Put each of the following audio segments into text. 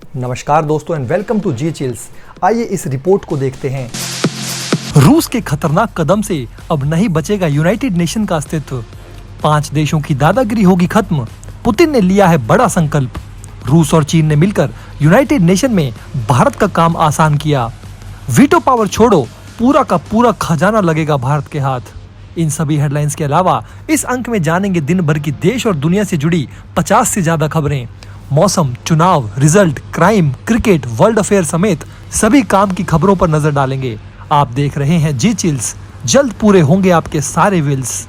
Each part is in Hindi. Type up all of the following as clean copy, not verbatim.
नमस्कार दोस्तों and welcome to G chills. आइए इस रिपोर्ट को देखते हैं। रूस के खतरनाक कदम से अब नहीं बचेगा यूनाइटेड नेशन का अस्तित्व। 5 देशों की दादागिरी होगी खत्म। पुतिन ने लिया है बड़ा संकल्प। रूस और चीन ने मिलकर यूनाइटेड नेशन में भारत का काम आसान किया। वीटो पावर छोड़ो, पूरा का पूरा खजाना लगेगा भारत के हाथ। इन सभी हेडलाइंस के अलावा इस अंक में जानेंगे दिन भर की देश और दुनिया से जुड़ी 50 से ज्यादा खबरें। मौसम, चुनाव, result, crime, cricket, world affair समेत सभी काम की खबरों पर नजर डालेंगे। आप देख रहे हैं जी चिल्स। जल्द पूरे होंगे आपके सारे विल्स।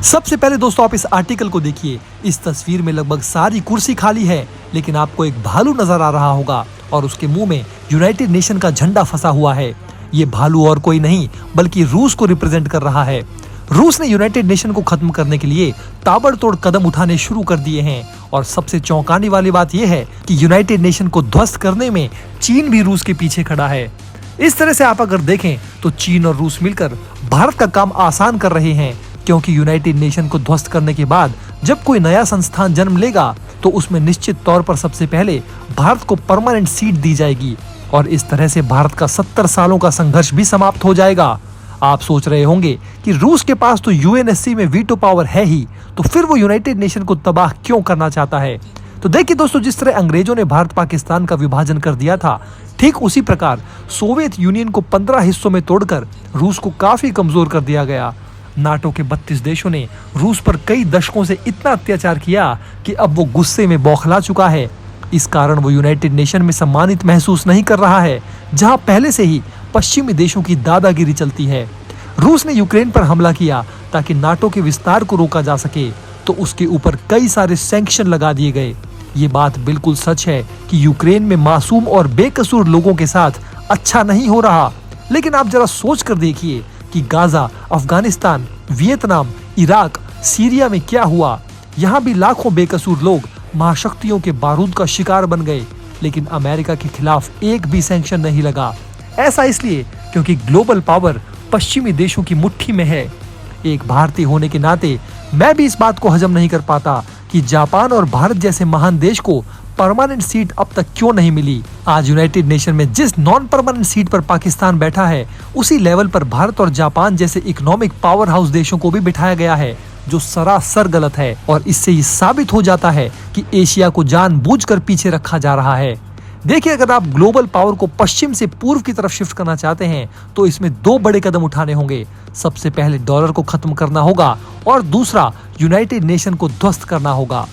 सबसे पहले दोस्तों आप इस आर्टिकल को देखिए। इस तस्वीर में लगभग सारी कुर्सी खाली है, लेकिन आपको एक भालू नजर आ रहा होगा और उसके मुंह में यूनाइटेड नेशन का झंडा फंसा हुआ है। ये भालू और कोई नहीं बल्कि रूस को रिप्रेजेंट कर रहा है। रूस ने यूनाइटेड नेशन को खत्म करने के लिए ताबड़तोड़ कदम उठाने शुरू कर दिए हैं और सबसे चौंकाने वाली बात यह है कि यूनाइटेड नेशन को ध्वस्त करने में चीन भी रूस के पीछे खड़ा है। इस तरह से आप अगर देखें तो चीन और रूस मिलकर भारत का काम आसान कर रहे हैं, क्योंकि यूनाइटेड नेशन को ध्वस्त करने के बाद जब कोई नया संस्थान जन्म लेगा तो उसमें निश्चित तौर पर सबसे पहले भारत को परमानेंट सीट दी जाएगी और इस तरह से भारत का 70 सालों का संघर्ष भी समाप्त हो जाएगा। आप सोच रहे होंगे कि रूस के पास तो यूएनएससी में वीटो पावर है ही, तो फिर वो यूनाइटेड नेशन को तबाह क्यों करना चाहता है। तो देखिए दोस्तों, जिस तरह अंग्रेजों ने भारत पाकिस्तान का विभाजन कर दिया था, ठीक उसी प्रकार सोवियत यूनियन को 15 हिस्सों में तोड़कर रूस को काफी कमजोर कर दिया गया। नाटो के 32 देशों ने रूस पर कई दशकों से इतना अत्याचार किया कि अब वो गुस्से में बौखला चुका है। इस कारण वो यूनाइटेड नेशन में सम्मानित महसूस नहीं कर रहा है, जहां पहले से ही पश्चिमी देशों की दादागिरी चलती है। रूस ने यूक्रेन पर हमला किया ताकि नाटो के विस्तार को रोका जा सके, तो उसके ऊपर कई सारे सैंक्शन लगा दिए गए। ये बात बिल्कुल सच है कि यूक्रेन में मासूम और बेकसूर लोगों के साथ अच्छा नहीं हो रहा, लेकिन आप जरा सोच कर देखिए कि Gaza, Afghanistan, Vietnam, Iraq, Syria में क्या हुआ। यहाँ भी लाखों बेकसूर लोग महाशक्तियों के बारूद का शिकार बन गए, लेकिन अमेरिका के खिलाफ एक भी सैंक्शन नहीं लगा। ऐसा इसलिए क्योंकि ग्लोबल पावर पश्चिमी देशों की मुट्ठी में है। एक भारतीय होने के नाते मैं भी इस बात को हजम नहीं कर पाता कि जापान और भारत जैसे महान देश को परमानेंट सीट अब तक क्यों नहीं मिली। आज यूनाइटेड नेशन में जिस नॉन परमानेंट सीट पर पाकिस्तान बैठा है, उसी लेवल पर भारत और जापान जैसे इकोनॉमिक पावर हाउस देशों को भी बिठाया गया है, जो सरासर गलत है। और इससे ये साबित हो जाता है कि एशिया को जानबूझकर पीछे रखा जा रहा है। देखिए, अगर आप ग्लोबल पावर को पश्चिम से पूर्व की तरफ शिफ्ट करना चाहते हैं तो इसमें 2 बड़े कदम उठाने होंगे। सबसे पहले डॉलर को खत्म करना होगा और दूसरा यूनाइटेड नेशन को ध्वस्त करना होगा।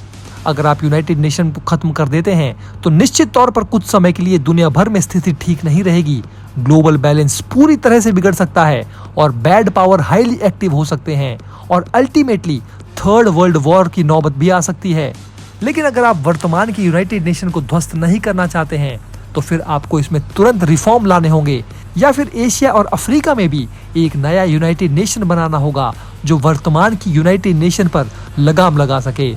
अगर आप यूनाइटेड नेशन को खत्म कर देते हैं तो निश्चित तौर पर कुछ समय के लिए दुनिया भर में स्थिति ठीक नहीं रहेगी। ग्लोबल बैलेंस पूरी तरह से बिगड़ सकता है और बैड पावर हाईली एक्टिव हो सकते हैं और अल्टीमेटली थर्ड वर्ल्ड वॉर की नौबत भी आ सकती है। लेकिन अगर आप वर्तमान की यूनाइटेड नेशन को ध्वस्त नहीं करना चाहते हैं तो फिर आपको इसमें तुरंत रिफॉर्म लाने होंगे, या फिर एशिया और अफ्रीका में भी एक नया यूनाइटेड नेशन बनाना होगा जो वर्तमान की यूनाइटेड नेशन पर लगाम लगा सके।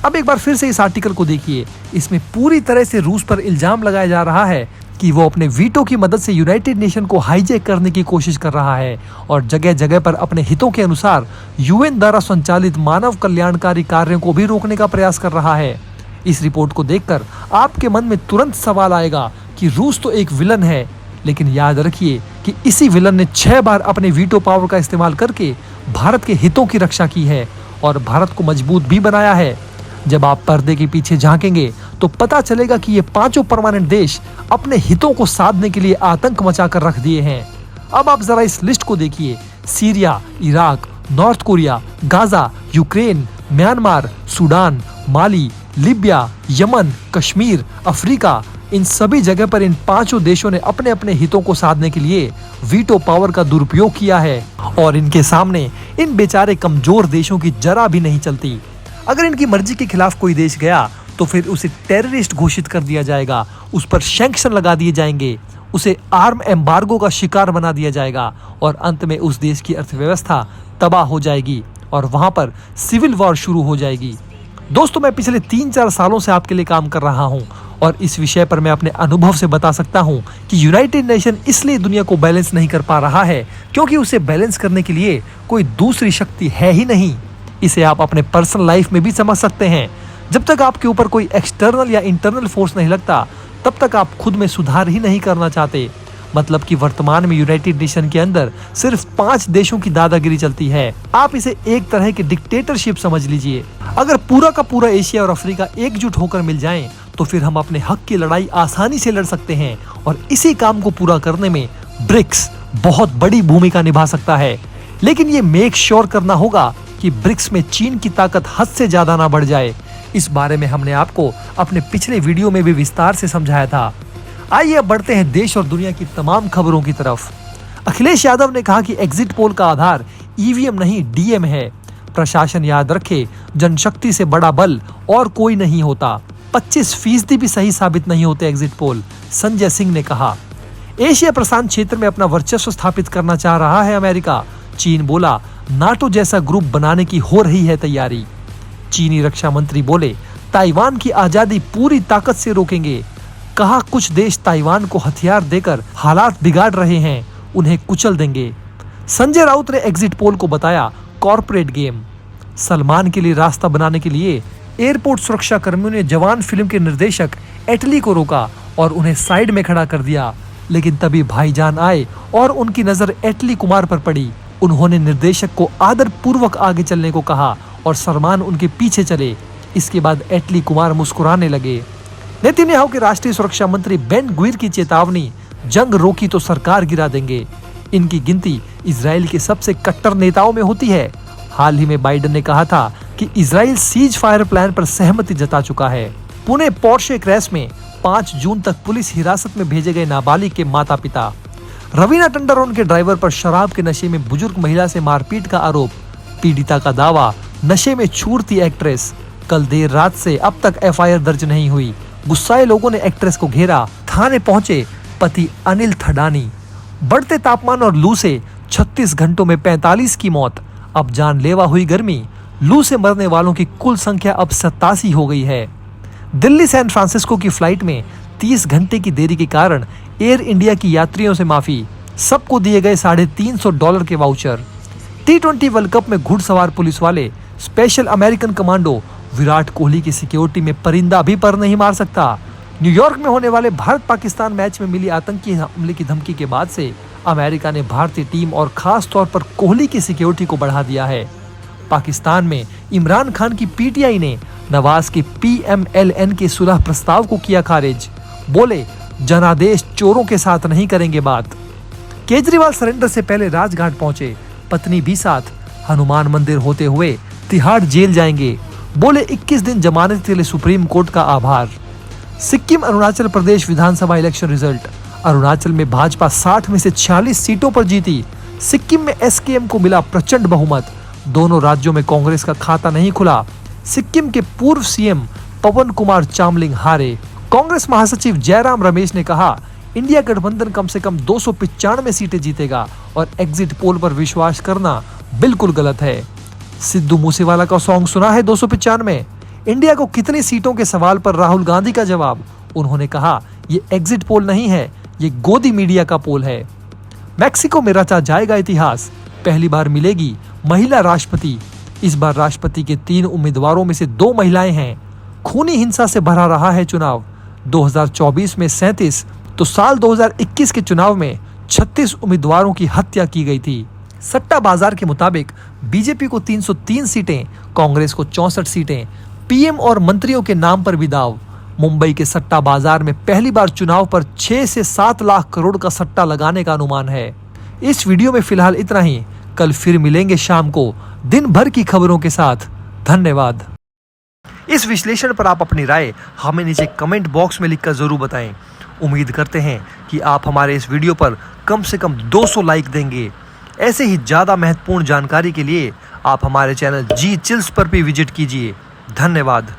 अब एक बार फिर से इस आर्टिकल को देखिए। इसमें पूरी तरह से रूस पर इल्जाम लगाया जा रहा है कि वो अपने वीटो की मदद से यूनाइटेड नेशन को हाईजैक करने की कोशिश कर रहा है और जगह जगह पर अपने हितों के अनुसार यूएन द्वारा संचालित मानव कल्याणकारी कार्यों को भी रोकने का प्रयास कर रहा है। इस रिपोर्ट को देखकर आपके मन में तुरंत सवाल आएगा कि रूस तो एक विलन है, लेकिन याद रखिए कि इसी विलन ने 6 बार अपने वीटो पावर का इस्तेमाल करके भारत के हितों की रक्षा की है और भारत को मजबूत भी बनाया है। जब आप पर्दे के पीछे झांकेंगे तो पता चलेगा कि ये 5 परमानेंट देश अपने हितों को साधने के लिए आतंक मचा कर रख दिए हैं। अब आप जरा इस लिस्ट को देखिए। Syria, Iraq, North Korea, Gaza, Ukraine, Myanmar, Sudan, Mali, Libya, Yemen, Kashmir, Africa, इन सभी जगह पर इन 5 देशों ने अपने अपने हितों को साधने के लिए वीटो पावर का दुरुपयोग किया है और इनके सामने इन बेचारे कमजोर देशों की जरा भी नहीं चलती। अगर इनकी मर्जी के खिलाफ कोई देश गया तो फिर उसे टेररिस्ट घोषित कर दिया जाएगा, उस पर सैंक्शन लगा दिए जाएंगे, उसे आर्म एम्बार्गो का शिकार बना दिया जाएगा और अंत में उस देश की अर्थव्यवस्था तबाह हो जाएगी और वहां पर सिविल वॉर शुरू हो जाएगी। दोस्तों, मैं पिछले 3-4 सालों से आपके लिए काम कर रहा हूं और इस विषय पर मैं अपने अनुभव से बता सकता हूं कि यूनाइटेड नेशन इसलिए दुनिया को बैलेंस नहीं कर पा रहा है क्योंकि उसे बैलेंस करने के लिए कोई दूसरी शक्ति है ही नहीं। इसे आप अपने पर्सनल लाइफ में भी समझ सकते हैं। जब तक आपके ऊपर कोई एक्सटर्नल या इंटरनल फोर्स नहीं लगता, तब तक आप खुद में सुधार ही नहीं करना चाहते। मतलब कि वर्तमान में यूनाइटेड नेशन के अंदर सिर्फ 5 देशों की दादागिरी चलती है। आप इसे एक तरह की डिक्टेटरशिप समझ लीजिए। अगर पूरा का पूरा एशिया और अफ्रीका एकजुट होकर मिल जाएं, तो फिर हम अपने हक की लड़ाई आसानी से लड़ सकते हैं और इसी काम को पूरा करने में ब्रिक्स बहुत बड़ी भूमिका निभा सकता है। लेकिन ये मेक श्योर करना होगा कि ब्रिक्स में चीन की ताकत हद से ज्यादा ना बढ़ जाए। इस बारे में हमने आपको अपने पिछले वीडियो में भी विस्तार से समझाया था। आइए अब बढ़ते हैं देश और दुनिया की तमाम खबरों की तरफ। अखिलेश यादव ने कहा कि एग्जिट पोल का आधार ईवीएम नहीं डीएम है। प्रशासन याद रखे, जनशक्ति से बड़ा बल और कोई नहीं होता। 25% भी सही साबित नहीं होते एग्जिट पोल, संजय सिंह ने कहा। एशिया प्रशांत क्षेत्र में अपना वर्चस्व स्थापित करना चाह रहा है अमेरिका। चीन बोला, नाटो जैसा ग्रुप बनाने की हो रही है तैयारी। चीनी रक्षा मंत्री बोले, ताइवान की आजादी पूरी ताकत से रोकेंगे। कहा, कुछ देश ताइवान को हथियार देकर हालात बिगाड़ रहे हैं, उन्हें कुचल देंगे। संजय राउत ने एग्जिट पोल को बताया कॉर्पोरेट गेम। सलमान के लिए रास्ता बनाने के लिए एयरपोर्ट सुरक्षा कर्मियों ने जवान फिल्म के निर्देशक एटली को रोका और उन्हें साइड में खड़ा कर दिया। लेकिन तभी भाईजान आए और उनकी नजर एटली कुमार पर पड़ी। उन्होंने निर्देशक को आदर पूर्वक आगे चलने को कहा और सलमान उनके पीछे चले। इसके बाद एटली कुमार मुस्कुराने लगे। नेतन्याहू के राष्ट्रीय सुरक्षा मंत्री बेन गुइर की चेतावनी, जंग रोकी तो सरकार गिरा देंगे। इनकी गिनती इजराइल के सबसे कट्टर नेताओं में होती है। हाल ही में बाइडेन ने कहा था कि इजराइल सीज फायर प्लान पर सहमति जता चुका है। पुणे पोर्शे क्रैश में 5 जून तक पुलिस हिरासत में भेजे गए नाबालिग के माता पिता। रवीना टंडन और उनके ड्राइवर पर शराब के नशे में बुजुर्ग महिला से मारपीट का आरोप। पीड़िता का दावा, नशे में चूर थी एक्ट्रेस। कल देर रात से अब तक एफआईआर दर्ज नहीं हुई। गुस्साए लोगों ने एक्ट्रेस को घेरा। थाने पहुंचे पति अनिल थडानी। बढ़ते तापमान और लू से 36 घंटों में 45 की मौत। अब जानलेवा हुई गर्मी। लू से मरने वालों की कुल संख्या अब 87 हो गई है। दिल्ली सैन फ्रांसिस्को की फ्लाइट में 30 घंटे की देरी के कारण एयर इंडिया की यात्रियों से माफी। सबको दिए गए $350 के वाउचर। T20 वर्ल्ड कप में घुड़सवार पुलिस वाले special American commando Virat Kohli की सिक्योरिटी में परिंदा भी पर नहीं मार सकता। न्यूयॉर्क में होने वाले भारत पाकिस्तान मैच में मिली आतंकी हमले की धमकी के बाद से अमेरिका ने भारतीय टीम और खास तौर पर कोहली की सिक्योरिटी को बढ़ा दिया है। पाकिस्तान में इमरान खान की पीटीआई ने नवाज के PMLN के सुलह प्रस्ताव को किया खारिज। बोले, जनादेश चोरों के साथ नहीं करेंगे बात। केजरीवाल सरेंडर से पहले राजघाट पहुंचे, पत्नी भी साथ। हनुमान मंदिर होते हुए तिहाड़ जेल जाएंगे। बोले, 21 दिन जमानत के लिए सुप्रीम कोर्ट का आभार। सिक्किम अरुणाचल प्रदेश विधानसभा इलेक्शन रिजल्ट। अरुणाचल में भाजपा 60 में से 46 सीटों पर जीती। सिक्किम में SKM को मिला प्रचंड बहुमत। दोनों राज्यों में कांग्रेस का खाता नहीं खुला। सिक्किम के पूर्व CM पवन कुमार चामलिंग हारे। कांग्रेस महासचिव जयराम रमेश ने कहा, इंडिया गठबंधन कम से कम 295 सीटें जीतेगा और एग्जिट पोल पर विश्वास करना बिल्कुल गलत है। सिद्धू मूसेवाला का सॉन्ग सुना है 295? इंडिया को कितनी सीटों के सवाल पर राहुल गांधी का जवाब। उन्होंने कहा, ये एग्जिट पोल नहीं है, ये गोदी मीडिया का पोल है। मैक्सिको में रचा जाएगा इतिहास। पहली बार मिलेगी महिला राष्ट्रपति। इस बार राष्ट्रपति के 3 उम्मीदवारों में से 2 महिलाएं हैं। खूनी हिंसा से भरा रहा है चुनाव। 2024 में 37 तो साल 2021 के चुनाव में 36 उम्मीदवारों की हत्या की गई थी। सट्टा बाजार के मुताबिक बीजेपी को 303 सीटें, कांग्रेस को 64 सीटें। पीएम और मंत्रियों के नाम पर भी दाव। मुंबई के सट्टा बाजार में पहली बार चुनाव पर 6 से 7 लाख करोड़ का सट्टा लगाने का अनुमान है। इस वीडियो में फिलहाल इतना ही। कल फिर मिलेंगे शाम को दिन भर की खबरों के साथ। धन्यवाद। इस विश्लेषण पर आप अपनी राय हमें नीचे कमेंट बॉक्स में लिखकर जरूर बताएं। उम्मीद करते हैं कि आप हमारे इस वीडियो पर कम से कम 200 लाइक देंगे। ऐसे ही ज़्यादा महत्वपूर्ण जानकारी के लिए आप हमारे चैनल जी चिल्स पर भी विजिट कीजिए। धन्यवाद।